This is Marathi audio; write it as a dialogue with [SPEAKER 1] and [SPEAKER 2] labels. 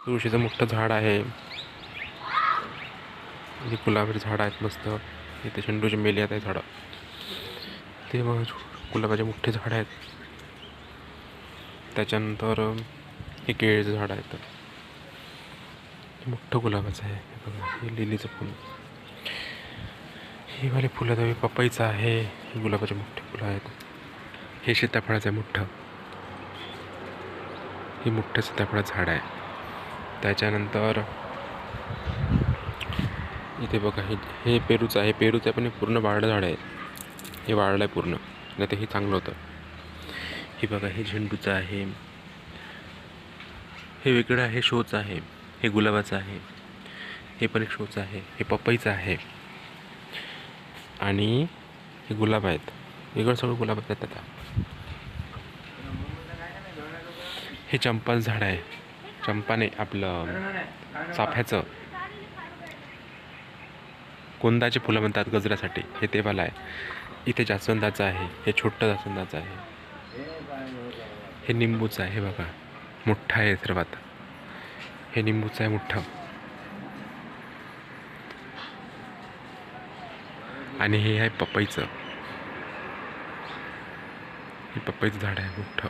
[SPEAKER 1] तुळशीचं मोठं झाड आहे. इथे गुलाबाची झाडं आहेत मस्त. इथे झेंडूची मेली आहेत झाडं. ते मग गुलाबाचे मोठे झाड आहेत. त्याच्यानंतर हे केळीचं झाड आहेत. हे मोठं गुलाबाचं आहे. हे बघा, हे लिलीचं फुल. ही वाली फुलं तर पपईचं आहे. हे गुलाबाचे मोठे फुलं आहेत. हे सीताफळाचं आहे मोठं. हे मोठं सीताफळाचं झाड आहे. त्याच्यानंतर इथे बघा, हे पेरूचं आहे. पेरूचं पण पूर्ण वाढलं झाड आहे. हे वाढलं आहे पूर्ण, नाही तर हे चांगलं होतं. हे बघा, हे झेंडूचं आहे. हे वेगळं आहे, शोचं आहे. हे गुलाबाचं आहे. हे पण एक शोचं आहे. हे पपईचं आहे. आणि हे गुलाब आहेत. वेगळं सगळं गुलाब आहेत आता. हे चंपाचं झाड आहे. चंपाने आपलं चाफ्याचं, कोंदाचे फुलं म्हणतात गजऱ्यासाठी, हे तेवाला आहे. इथे जास्वंदाचं आहे. हे छोटं जास्वंदाचं आहे. हे निंबूचं आहे. हे बघा, मोठं आहे सर्वात. हे निंबूचं आहे मोठं. आणि हे आहे पपईचं. हे पपईचं झाड आहे मोठं.